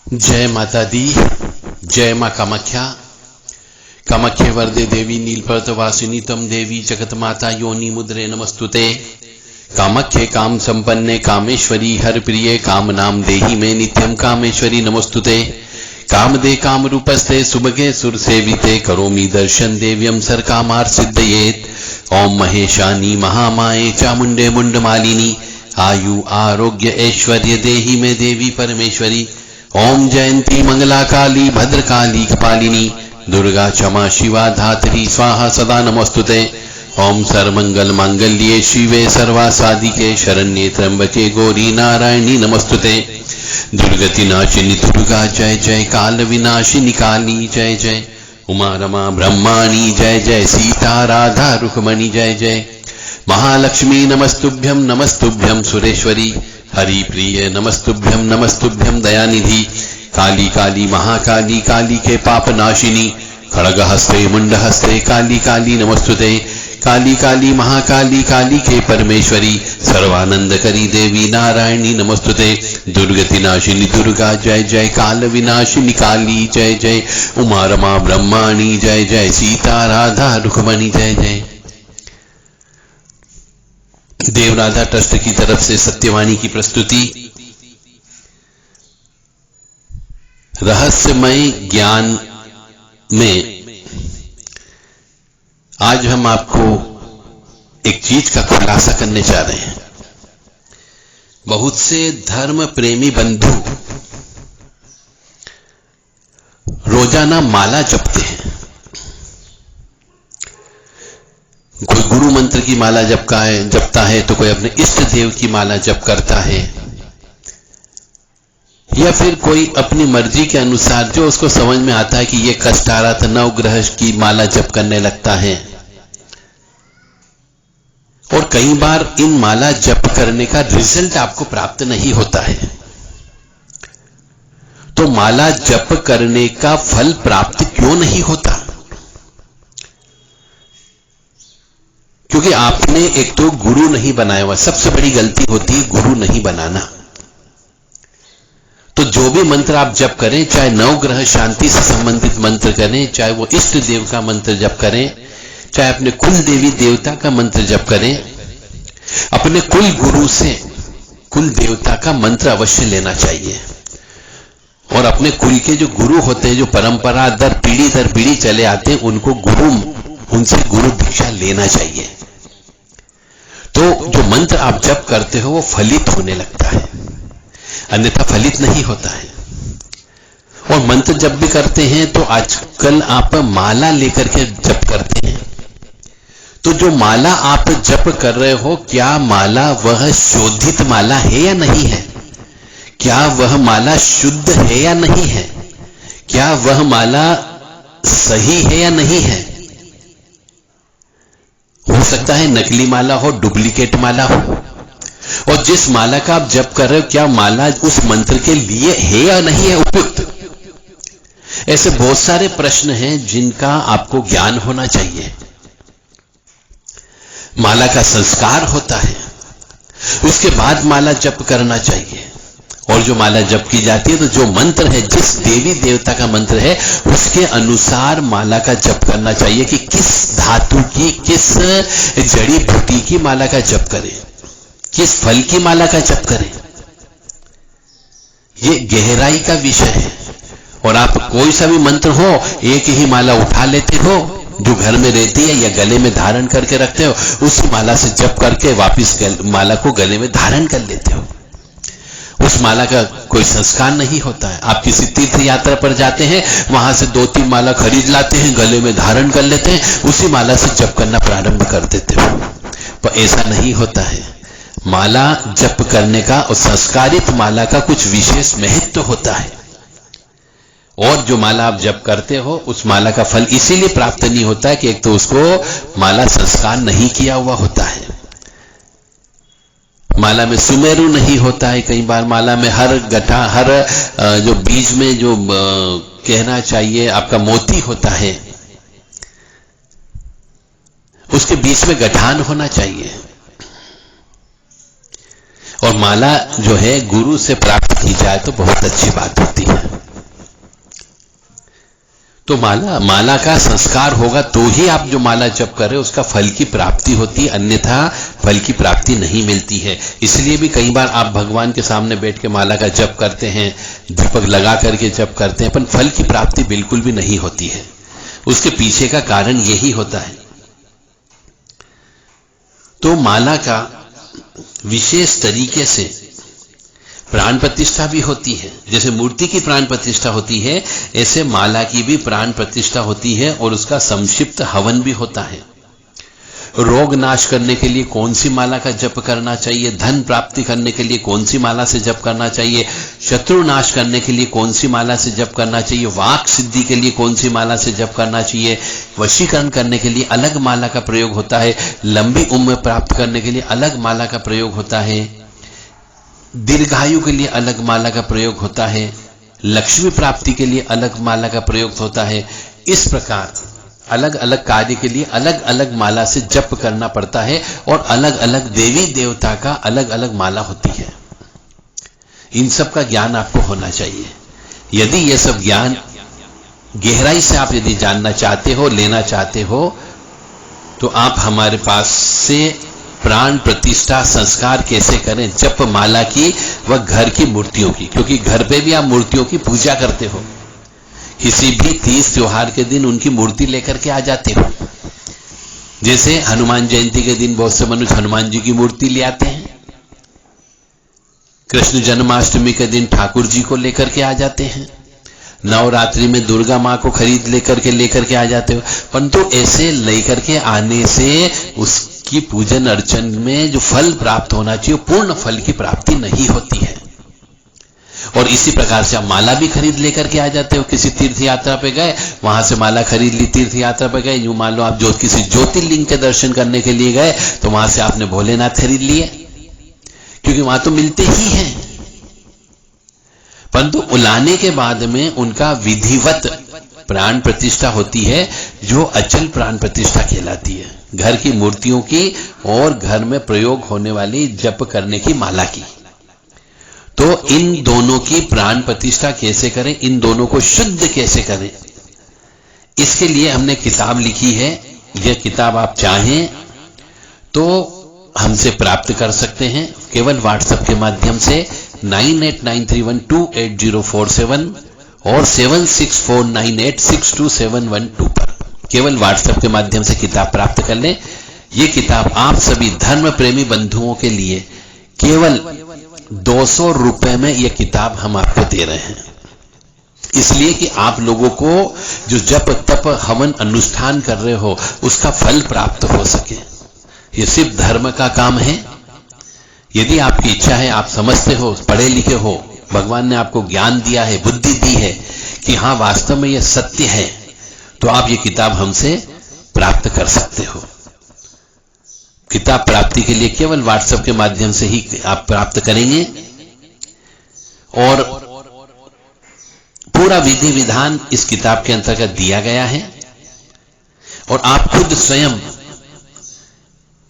जय माता दी, जय मां कामाख्या। कामाख्ये वरदे देवी नीलपर्वतवासिनी तम देवी जगत माता योनि मुद्रे नमस्तुते। कामाख्ये काम संपन्ने कामेश्वरी हर प्रिये काम नाम देहि में नित्यम कामेश्वरी नमस्तुते। कामदे काम रूपस्ते सुभगे सुर सेविते करोमि दर्शन देव्यम सर कामार सिद्धयेत। ओम महेशानी महामाये चामुंडे मुंड मालिनी आयु आरोग्य ऐश्वर्य देहि में देवी परमेश्वरी। ओम जयंती मंगला काली भद्रकाली कपालिनी दुर्गा क्षमा शिवा धात्री स्वाहा सदा नमस्तुते। ओम सर्वमंगल मांगल्ये शिवे सर्वासादिके शरण्ये त्र्यंबके गौरी नारायणी नमस्तुते। दुर्गति नाशिनी दुर्गा जय जय, काल विनाशिनी काली जय जय, उमा रमा ब्रह्माणी जय जय, सीता राधा रुक्मणी जय जय। महालक्ष्मी नमस्तुभ्यं नमस्तुभ्यं सुरेश्वरी, हरि प्रिय नमस्तुभ्यं नमस्तुभ्यं दयानिधि। काली काली महाकाली काली के पाप नाशिनी, खड़ग हस्ते मुंड हस्ते काली काली नमस्तुते। काली काली महाकाली काली के परमेश्वरी सर्वानंद करी देवी नारायणी नमस्तुते। दुर्गति नाशिनी दुर्गा जय जय, काल विनाशिनी काली जय जय, उमा रमा ब्रह्माणी जय जय, सीता राधा रुक्मणी जय जय। देवराधा ट्रस्ट की तरफ से सत्यवाणी की प्रस्तुति रहस्यमय ज्ञान में आज हम आपको एक चीज का खुलासा करने जा रहे हैं। बहुत से धर्म प्रेमी बंधु रोजाना माला जपते हैं। कोई गुरु मंत्र की माला जपता है तो कोई अपने इष्ट देव की माला जप करता है, या फिर कोई अपनी मर्जी के अनुसार जो उसको समझ में आता है कि ये कष्ट आ रहा था नवग्रह की माला जप करने लगता है। और कई बार इन माला जप करने का रिजल्ट आपको प्राप्त नहीं होता है। तो माला जप करने का फल प्राप्त क्यों नहीं होता? क्योंकि आपने एक तो गुरु नहीं बनाया हुआ। सबसे बड़ी गलती होती है गुरु नहीं बनाना। तो जो भी मंत्र आप जप करें, चाहे नवग्रह शांति से संबंधित मंत्र करें, चाहे वो इष्ट देव का मंत्र जप करें, चाहे अपने कुल देवी देवता का मंत्र जप करें, अपने कुल गुरु से कुल देवता का मंत्र अवश्य लेना चाहिए। और अपने कुल के जो गुरु होते हैं, जो परंपरा दर पीढ़ी चले आते हैं, उनसे गुरु दीक्षा लेना चाहिए। तो जो मंत्र आप जप करते हो वो फलित होने लगता है, अन्यथा फलित नहीं होता है। और मंत्र जप भी करते हैं तो आजकल आप माला लेकर के जप करते हैं। तो जो माला आप जप कर रहे हो, क्या माला वह शोधित माला है या नहीं है? क्या वह माला शुद्ध है या नहीं है? क्या वह माला सही है या नहीं है? हो सकता है नकली माला हो, डुप्लीकेट माला हो। और जिस माला का आप जप कर रहे हो, क्या माला उस मंत्र के लिए है या नहीं है उपयुक्त? ऐसे बहुत सारे प्रश्न हैं जिनका आपको ज्ञान होना चाहिए। माला का संस्कार होता है, उसके बाद माला जप करना चाहिए। और जो माला जप की जाती है तो जो मंत्र है, जिस देवी देवता का मंत्र है, उसके अनुसार माला का जप करना चाहिए कि किस धातु की, किस जड़ी बूटी की माला का जप करें, किस फल की माला का जप करें। ये गहराई का विषय है। और आप कोई सा भी मंत्र हो, एक ही माला उठा लेते हो जो घर में रहती है या गले में धारण करके रखते हो, उसी माला से जप करके वापिस माला को गले में धारण कर लेते हो। उस माला का कोई संस्कार नहीं होता है। आप किसी तीर्थ यात्रा पर जाते हैं, वहां से 2-3 माला खरीद लाते हैं, गले में धारण कर लेते हैं, उसी माला से जप करना प्रारंभ कर देते हो। पर ऐसा नहीं होता है। माला जप करने का और संस्कारित माला का कुछ विशेष महत्व होता है। और जो माला आप जप करते हो, उस माला का फल इसीलिए प्राप्त नहीं होता है कि एक तो उसको माला संस्कार नहीं किया हुआ होता है। माला में सुमेरु नहीं होता है। कई बार माला में हर जो बीज में जो कहना चाहिए आपका मोती होता है, उसके बीच में गठान होना चाहिए। और माला जो है गुरु से प्राप्त की जाए तो बहुत अच्छी बात होती है। तो माला का संस्कार होगा तो ही आप जो माला जप कर रहे हो उसका फल की प्राप्ति होती है, अन्यथा फल की प्राप्ति नहीं मिलती है। इसलिए भी कई बार आप भगवान के सामने बैठ के माला का जप करते हैं, दीपक लगा करके जप करते हैं, पर फल की प्राप्ति बिल्कुल भी नहीं होती है। उसके पीछे का कारण यही होता है। तो माला का विशेष तरीके से प्राण प्रतिष्ठा भी होती है। जैसे मूर्ति की प्राण प्रतिष्ठा होती है, ऐसे माला की भी प्राण प्रतिष्ठा होती है और उसका संक्षिप्त हवन भी होता है। रोग नाश करने के लिए कौन सी माला का जप करना चाहिए, धन प्राप्ति करने के लिए कौन सी माला से जप करना चाहिए, शत्रु नाश करने के लिए कौन सी माला से जप करना चाहिए, वाक सिद्धि के लिए कौन सी माला से जप करना चाहिए, वशीकरण करने के लिए अलग माला का प्रयोग होता है, लंबी उम्र प्राप्त करने के लिए अलग माला का प्रयोग होता है, दीर्घायु के लिए अलग माला का प्रयोग होता है, लक्ष्मी प्राप्ति के लिए अलग माला का प्रयोग होता है। इस प्रकार अलग अलग कार्य के लिए अलग अलग माला से जप करना पड़ता है और अलग अलग देवी देवता का अलग अलग माला होती है। इन सब का ज्ञान आपको होना चाहिए। यदि यह सब ज्ञान गहराई से आप यदि जानना चाहते हो, लेना चाहते हो, तो आप हमारे पास से प्राण प्रतिष्ठा संस्कार कैसे करें, जप माला की व घर की मूर्तियों की, क्योंकि घर पे भी आप मूर्तियों की पूजा करते हो। किसी भी तीज त्योहार के दिन उनकी मूर्ति लेकर के आ जाते हो। जैसे हनुमान जयंती के दिन बहुत से मनुष्य हनुमान जी की मूर्ति ले आते हैं, कृष्ण जन्माष्टमी के दिन ठाकुर जी को लेकर के आ जाते हैं, नवरात्रि में दुर्गा माँ को खरीद लेकर के आ जाते हो। परंतु ऐसे लेकर के आने से उसकी पूजन अर्चन में जो फल प्राप्त होना चाहिए पूर्ण फल की प्राप्ति नहीं होती है। और इसी प्रकार से आप माला भी खरीद लेकर के आ जाते हो। किसी तीर्थ यात्रा पे गए, वहां से माला खरीद ली, तीर्थ यात्रा पे गए, यूं मान लो आप किसी ज्योतिर्लिंग के दर्शन करने के लिए गए तो वहां से आपने भोलेनाथ खरीद लिए, क्योंकि वहां तो मिलते ही हैं। परंतु लाने के बाद में उनका विधिवत प्राण प्रतिष्ठा होती है, जो अचल प्राण प्रतिष्ठा कहलाती है, घर की मूर्तियों की और घर में प्रयोग होने वाली जप करने की माला की। तो इन दोनों की प्राण प्रतिष्ठा कैसे करें, इन दोनों को शुद्ध कैसे करें, इसके लिए हमने किताब लिखी है। यह किताब आप चाहें तो हमसे प्राप्त कर सकते हैं, केवल व्हाट्सएप के माध्यम से 9893128047 और 7649862712 पर केवल व्हाट्सएप के माध्यम से किताब प्राप्त कर लें। ये किताब आप सभी धर्म प्रेमी बंधुओं के लिए केवल 200 रुपए में यह किताब हम आपको दे रहे हैं, इसलिए कि आप लोगों को जो जप तप हवन अनुष्ठान कर रहे हो उसका फल प्राप्त हो सके। ये सिर्फ धर्म का काम है। यदि आपकी इच्छा है, आप समझते हो, पढ़े लिखे हो, भगवान ने आपको ज्ञान दिया है, बुद्धि दी है कि हाँ वास्तव में यह सत्य है, तो आप ये किताब हमसे प्राप्त कर सकते हो। किताब प्राप्ति के लिए केवल व्हाट्सएप के माध्यम से ही आप प्राप्त करेंगे और पूरा विधि विधान इस किताब के अंतर्गत दिया गया है और आप खुद स्वयं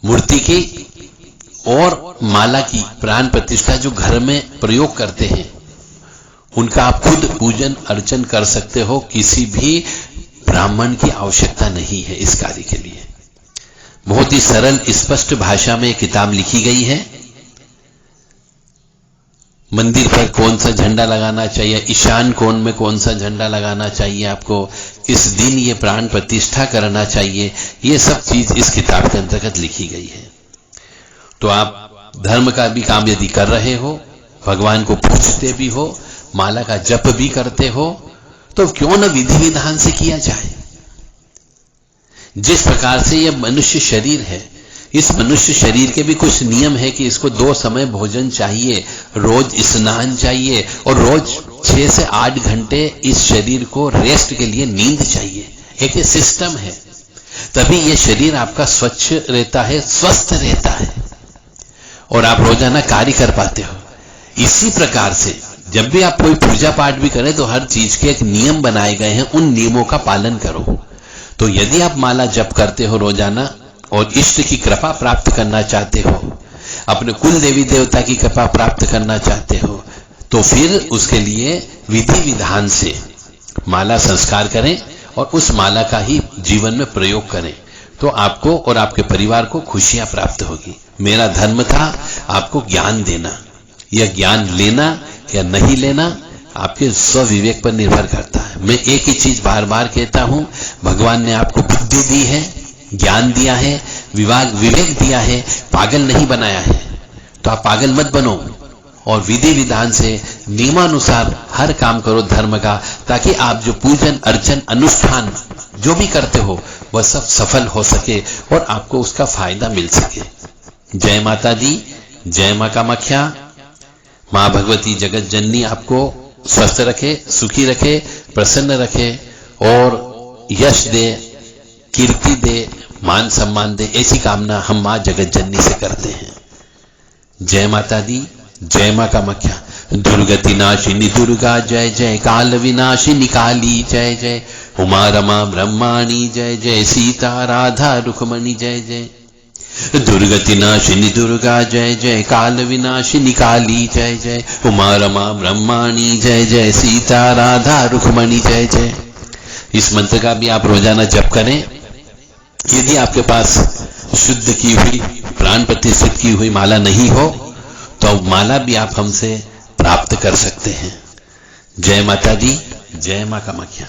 मूर्ति की और माला की प्राण प्रतिष्ठा जो घर में प्रयोग करते हैं उनका आप खुद पूजन अर्चन कर सकते हो। किसी भी ब्राह्मण की आवश्यकता नहीं है इस कार्य के लिए। बहुत ही सरल स्पष्ट भाषा में किताब लिखी गई है। मंदिर पर कौन सा झंडा लगाना चाहिए, ईशान कोण में कौन सा झंडा लगाना चाहिए, आपको किस दिन ये प्राण प्रतिष्ठा करना चाहिए, ये सब चीज इस किताब के अंतर्गत लिखी गई है। तो आप धर्म का भी काम यदि कर रहे हो, भगवान को पूजते भी हो, माला का जप भी करते हो, तो क्यों न विधि विधान से किया जाए। जिस प्रकार से यह मनुष्य शरीर है, इस मनुष्य शरीर के भी कुछ नियम है कि इसको 2 समय भोजन चाहिए, रोज स्नान चाहिए और रोज 6 से 8 घंटे इस शरीर को रेस्ट के लिए नींद चाहिए। एक सिस्टम है, तभी यह शरीर आपका स्वच्छ रहता है, स्वस्थ रहता है और आप रोजाना कार्य कर पाते हो। इसी प्रकार से जब भी आप कोई पूजा पाठ भी करें तो हर चीज के एक नियम बनाए गए हैं, उन नियमों का पालन करो। तो यदि आप माला जप करते हो रोजाना और इष्ट की कृपा प्राप्त करना चाहते हो, अपने कुल देवी देवता की कृपा प्राप्त करना चाहते हो, तो फिर उसके लिए विधि विधान से माला संस्कार करें और उस माला का ही जीवन में प्रयोग करें, तो आपको और आपके परिवार को खुशियां प्राप्त होगी। मेरा धर्म था आपको ज्ञान देना। यह ज्ञान लेना या नहीं लेना आपके स्वविवेक पर निर्भर करता है। मैं एक ही चीज बार बार कहता हूं, भगवान ने आपको बुद्धि दी है, ज्ञान दिया है, विवेक दिया है, पागल नहीं बनाया है। तो आप पागल मत बनो और विधि विधान से नियमानुसार हर काम करो धर्म का, ताकि आप जो पूजन अर्चन अनुष्ठान जो भी करते हो वह सब सफल हो सके और आपको उसका फायदा मिल सके। जय माता दी, जय मां कामाख्या। मां भगवती जगत जननी आपको स्वस्थ रखे, सुखी रखे, प्रसन्न रखे और यश दे, कीर्ति दे, मान सम्मान दे, ऐसी कामना हम मां जगत जननी से करते हैं। जय माता दी, जय मां कामाख्या। दुर्गति नाशिनी दुर्गा जय जय, काल विनाशिनी काली जय जय, उमा रमा ब्रह्माणी जय जय, सीता राधा रुक्मणी जय जय। दुर्गति नाशिनी दुर्गा जय जय, काल विनाशिनी काली जय जय, उमा रमा ब्रह्माणी जय जय, सीता राधा रुक्मणी जय जय। इस मंत्र का भी आप रोजाना जप करें। यदि आपके पास शुद्ध की हुई, प्राण प्रतिष्ठित की हुई माला नहीं हो तो माला भी आप हमसे प्राप्त कर सकते हैं। जय माता दी, जय मां कामाख्या।